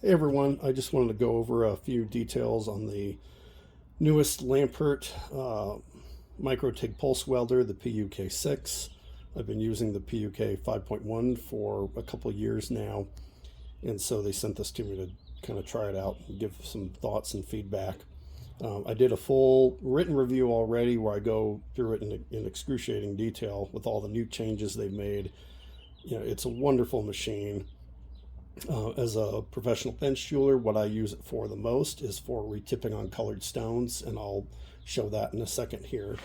Hey everyone, I just wanted to go over a few details on the newest Lampert micro TIG pulse welder, the PUK6. I've been using the PUK 5.1 for a couple of years now, and so they sent this to me to kind of try it out and give some thoughts and feedback. I did a full written review already where I go through it in excruciating detail with all the new changes they've made. You know, it's a wonderful machine. As a professional bench jeweler, what I use it for the most is for retipping on colored stones, and I'll show that in a second here.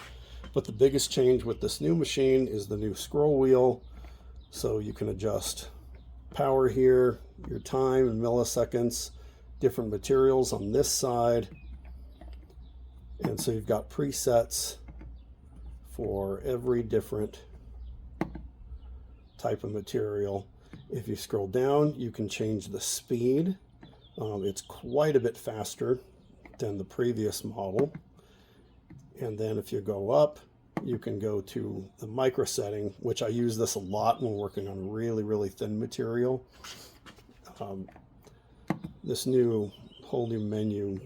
But the biggest change with this new machine is the new scroll wheel. So you can adjust power here, your time in milliseconds, different materials on this side. And so you've got presets for every different type of material. If you scroll down, you can change the speed. It's quite a bit faster than the previous model. And then if you go up, you can go to the micro setting, which I use this a lot when working on really, really thin material. This whole new menu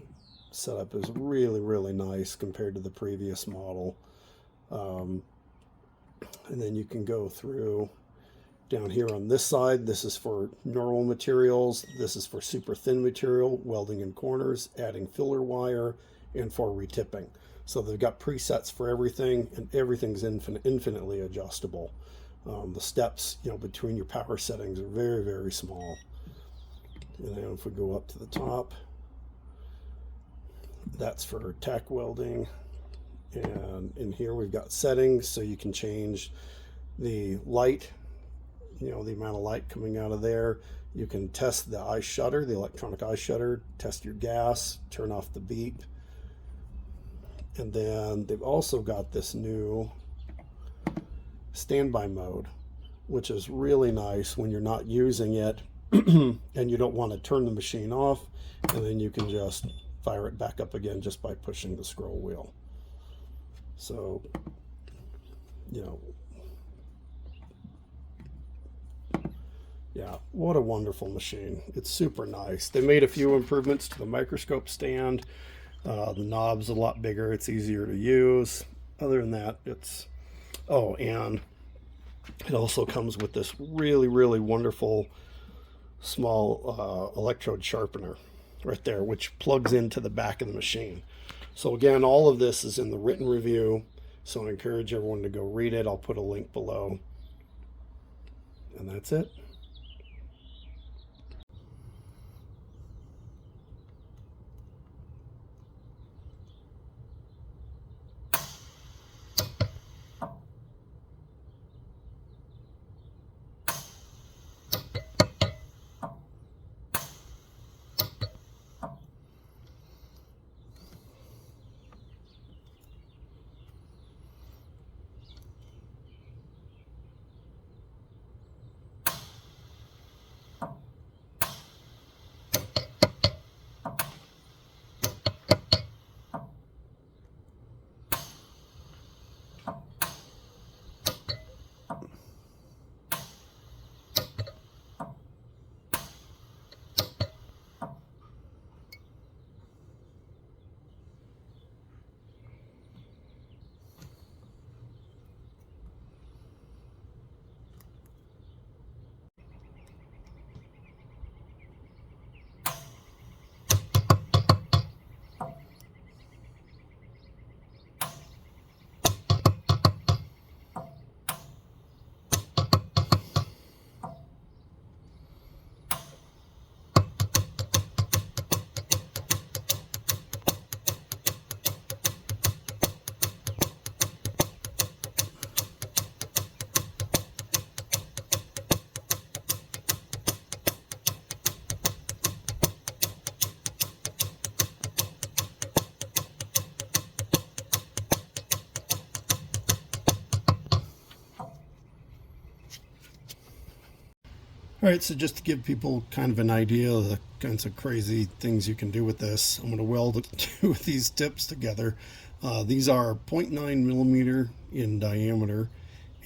setup is really, really nice compared to the previous model. And then you can go through down here on this side. This is for normal materials. This is for super thin material, welding in corners, adding filler wire, and for retipping. So they've got presets for everything, and everything's infinitely adjustable. The steps, between your power settings are very, very small. And then if we go up to the top, that's for tack welding. And in here we've got settings, so you can change the light, the amount of light coming out of there. You can test the eye shutter, the electronic eye shutter, test your gas, turn off the beep. And then they've also got this new standby mode, which is really nice when you're not using it and you don't want to turn the machine off, and then you can just fire it back up again just by pushing the scroll wheel. So, yeah, what a wonderful machine. It's super nice. They made a few improvements to the microscope stand. The knob's a lot bigger. It's easier to use. Other than that, and it also comes with this really, really wonderful small electrode sharpener right there, which plugs into the back of the machine. So again, all of this is in the written review, so I encourage everyone to go read it. I'll put a link below. And that's it. All right, so just to give people kind of an idea of the kinds of crazy things you can do with this, I'm going to weld two of these tips together. These are 0.9 millimeter in diameter,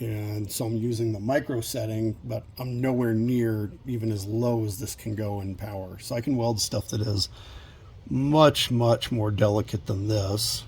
And so I'm using the micro setting, but I'm nowhere near even as low as this can go in power. So I can weld stuff that is much, much more delicate than this.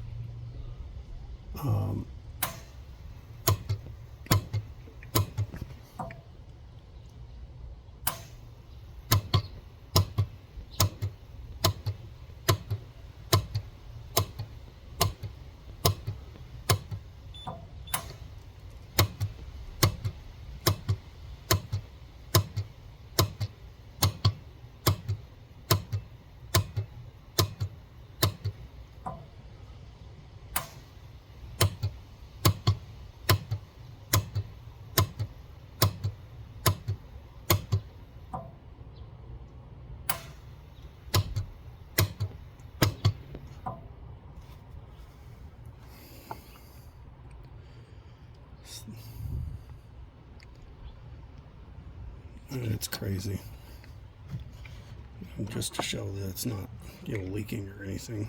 It's crazy. And just to show that it's not, leaking or anything.